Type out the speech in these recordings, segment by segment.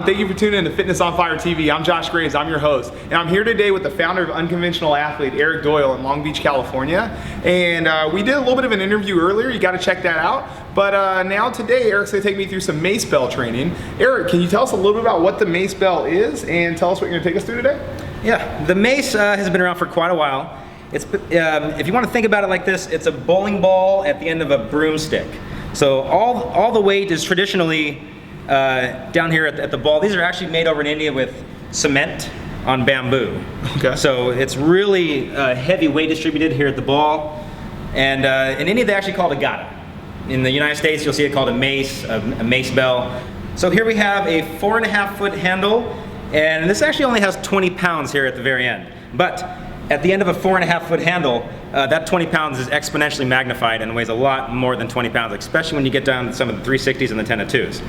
Thank you for tuning in to Fitness on Fire TV. I'm Josh Graves, I'm your host. And I'm here today with the founder of Unconventional Athlete, Eric Doyle in Long Beach, California. And we did a little bit of an interview earlier, you gotta check that out. But now today, Eric's gonna take me through some Mace Bell training. Eric, can you tell us a little bit about what the Mace Bell is and tell us what you're gonna take us through today? Yeah, the Mace has been around for quite a while. It's, if you wanna think about it like this, it's a bowling ball at the end of a broomstick. So all the weight is traditionally down here at the ball. These are actually made over in India with cement on bamboo. Okay. So it's really heavy weight distributed here at the ball. And in India they actually call it a gada. In the United States you'll see it called a mace, a Mace Bell. So here we have a 4.5 foot handle, and this actually only has 20 pounds here at the very end. But at the end of a 4.5 foot handle, that 20 pounds is exponentially magnified and weighs a lot more than 20 pounds, especially when you get down to some of the 360s and the 10-2s.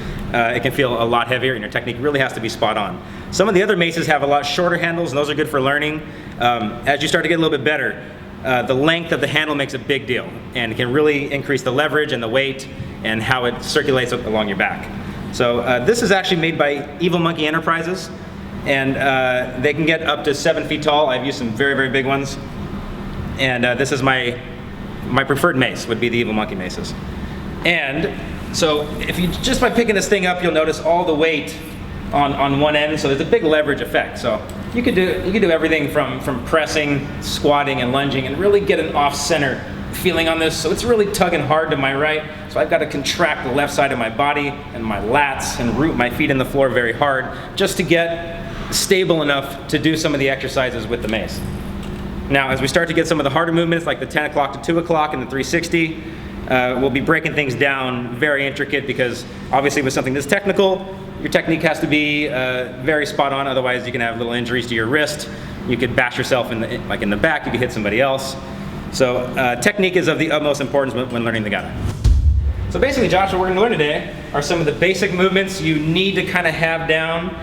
It can feel a lot heavier and your technique really has to be spot on. Some of the other maces have a lot shorter handles and those are good for learning. As you start to get a little bit better, the length of the handle makes a big deal and it can really increase the leverage and the weight and how it circulates along your back. So this is actually made by Evil Monkey Enterprises. And they can get up to 7 feet tall. I've used some very, very big ones. And this is my preferred mace, would be the Evil Monkey maces. And so if you, just by picking this thing up, you'll notice all the weight on one end, so there's a big leverage effect. So you could do everything from pressing, squatting, and lunging, and really get an off-center feeling on this. So it's really tugging hard to my right, so I've got to contract the left side of my body and my lats and root my feet in the floor very hard just to get stable enough to do some of the exercises with the mace. Now, as we start to get some of the harder movements, like the 10 o'clock to 2 o'clock and the 360, we'll be breaking things down very intricate because obviously with something this technical, your technique has to be very spot on, otherwise you can have little injuries to your wrist. You could bash yourself in the back, you could hit somebody else. So technique is of the utmost importance when learning the gada. So basically, Josh, what we're gonna learn today are some of the basic movements you need to kind of have down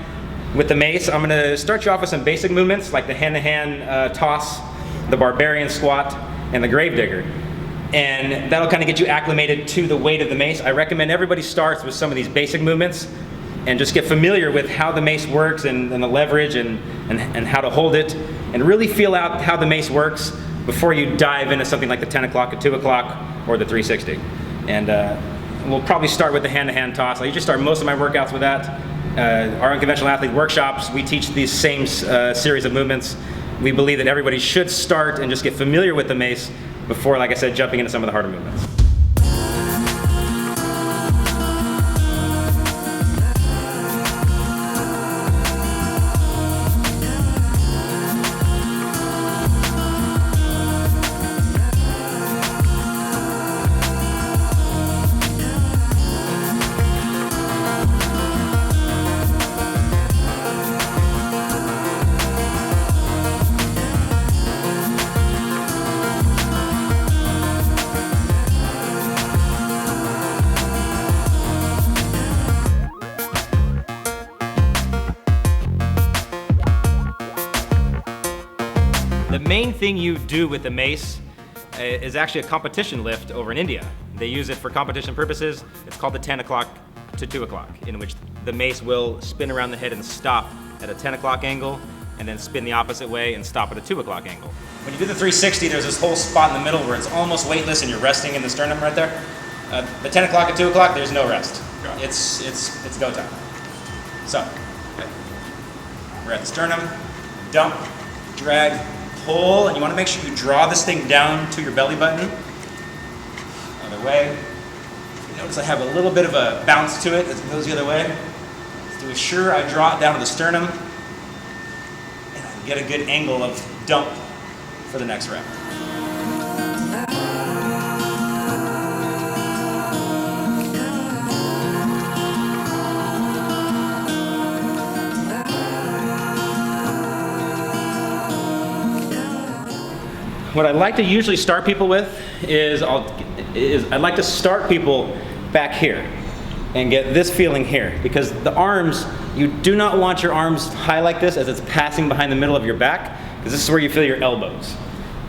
with the mace. I'm going to start you off with some basic movements like the hand-to-hand toss, the barbarian squat, and the grave digger. And that'll kind of get you acclimated to the weight of the mace. I recommend everybody starts with some of these basic movements and just get familiar with how the mace works and the leverage and how to hold it, and really feel out how the mace works before you dive into something like the 10 o'clock to 2 o'clock or the 360. And we'll probably start with the hand-to-hand toss. I usually start most of my workouts with that. Our Unconventional Athlete workshops, we teach these same series of movements. We believe that everybody should start and just get familiar with the mace before, like I said, jumping into some of the harder movements. The main thing you do with the mace is actually a competition lift over in India. They use it for competition purposes. It's called the 10 o'clock to 2 o'clock, in which the mace will spin around the head and stop at a 10 o'clock angle, and then spin the opposite way and stop at a 2 o'clock angle. When you do the 360, there's this whole spot in the middle where it's almost weightless and you're resting in the sternum right there. The 10 o'clock and 2 o'clock, there's no rest. It's go time. So, we're at the sternum, dump, drag, pull, and you want to make sure you draw this thing down to your belly button. Other way. You notice I have a little bit of a bounce to it as it goes the other way. So to be sure I draw it down to the sternum, and I can get a good angle of dump for the next rep. What I like to usually start people with is I like to start people back here and get this feeling here, because the arms, you do not want your arms high like this as it's passing behind the middle of your back, because this is where you feel your elbows.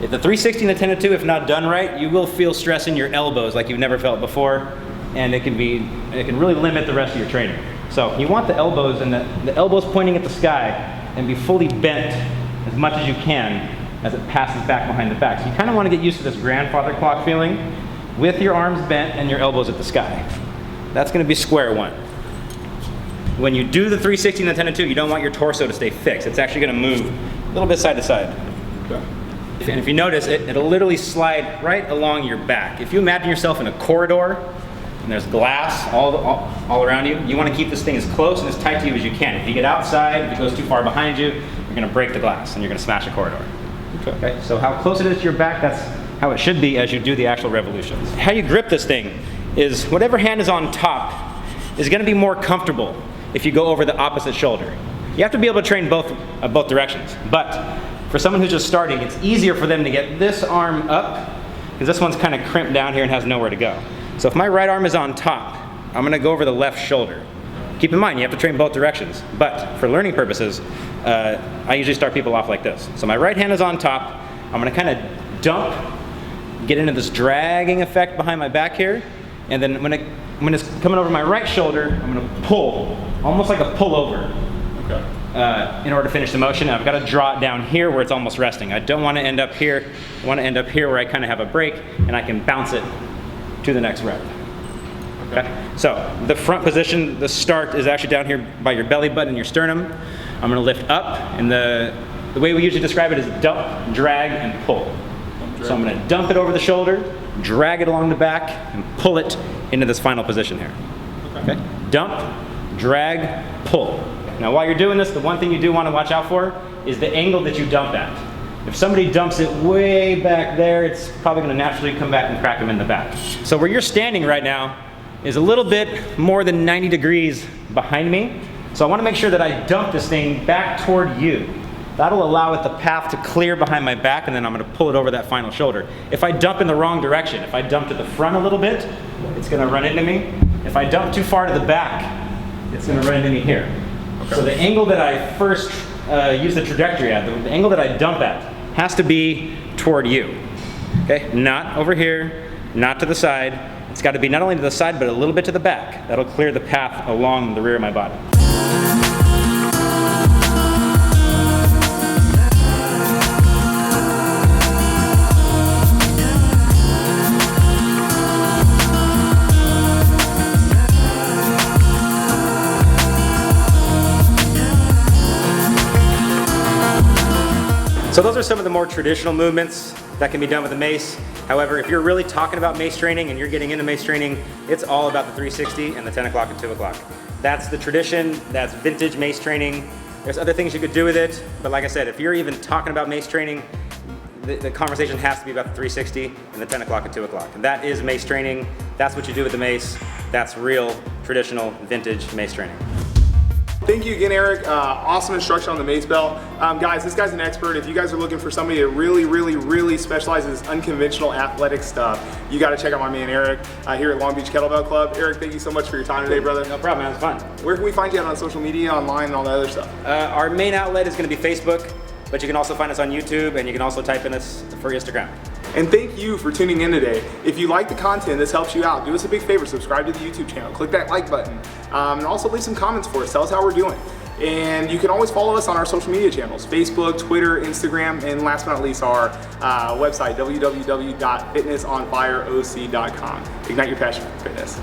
If the 360 and the 10 to 2, if not done right, you will feel stress in your elbows like you've never felt before, and it can really limit the rest of your training. So you want the elbows and the elbows pointing at the sky and be fully bent as much as you can as it passes back behind the back. So you kind of want to get used to this grandfather clock feeling with your arms bent and your elbows at the sky. That's going to be square one. When you do the 360 and the 10 and 2, you don't want your torso to stay fixed. It's actually going to move a little bit side to side. Okay. And if you notice, it'll literally slide right along your back. If you imagine yourself in a corridor and there's glass all around you, you want to keep this thing as close and as tight to you as you can. If you get outside, if it goes too far behind you, you're going to break the glass and you're going to smash a corridor. Okay. So how close it is to your back, that's how it should be as you do the actual revolutions. How you grip this thing is whatever hand is on top is going to be more comfortable if you go over the opposite shoulder. You have to be able to train both directions, but for someone who's just starting, it's easier for them to get this arm up because this one's kind of crimped down here and has nowhere to go. So if my right arm is on top, I'm going to go over the left shoulder. Keep in mind, you have to train both directions, but for learning purposes, I usually start people off like this. So my right hand is on top, I'm going to kind of dump, get into this dragging effect behind my back here, and then when it's coming over my right shoulder, I'm going to pull, almost like a pullover. Okay. In order to finish the motion. I've got to draw it down here where it's almost resting. I don't want to end up here. I want to end up here where I kind of have a break and I can bounce it to the next rep. Okay. So the front position, the start is actually down here by your belly button and your sternum. I'm going to lift up, and the way we usually describe it is dump, drag, and pull. So I'm going to dump it over the shoulder, drag it along the back, and pull it into this final position here. Okay. Dump, drag, pull. Now while you're doing this, the one thing you do want to watch out for is the angle that you dump at. If somebody dumps it way back there, it's probably going to naturally come back and crack them in the back. So where you're standing right now is a little bit more than 90 degrees behind me. So I want to make sure that I dump this thing back toward you. That'll allow it the path to clear behind my back, and then I'm going to pull it over that final shoulder. If I dump in the wrong direction, if I dump to the front a little bit, it's going to run into me. If I dump too far to the back, it's going to run into me here. So the angle that I first use the trajectory at, the angle that I dump at, has to be toward you. Okay, not over here, not to the side. It's got to be not only to the side, but a little bit to the back. That'll clear the path along the rear of my body. So those are some of the more traditional movements that can be done with the mace. However, if you're really talking about mace training and you're getting into mace training, it's all about the 360 and the 10 o'clock and 2 o'clock. That's the tradition, that's vintage mace training. There's other things you could do with it, but like I said, if you're even talking about mace training, the conversation has to be about the 360 and the 10 o'clock and 2 o'clock. And that is mace training. That's what you do with the mace. That's real, traditional, vintage mace training. Thank you again, Eric. Awesome instruction on the Mace Bell. Guys, this guy's an expert. If you guys are looking for somebody that really specializes in unconventional athletic stuff, you got to check out my man Eric here at Long Beach Kettlebell Club. Eric, thank you so much for your time today, brother. No problem, man. It was fun. Where can we find you out on social media, online, and all that other stuff? Our main outlet is going to be Facebook, but you can also find us on YouTube, and you can also type in us for Instagram. And thank you for tuning in today. If you like the content, this helps you out, do us a big favor, subscribe to the YouTube channel, click that like button, and also leave some comments for us, tell us how we're doing. And you can always follow us on our social media channels, Facebook, Twitter, Instagram, and last but not least, our website, www.fitnessonfireoc.com. Ignite your passion for fitness.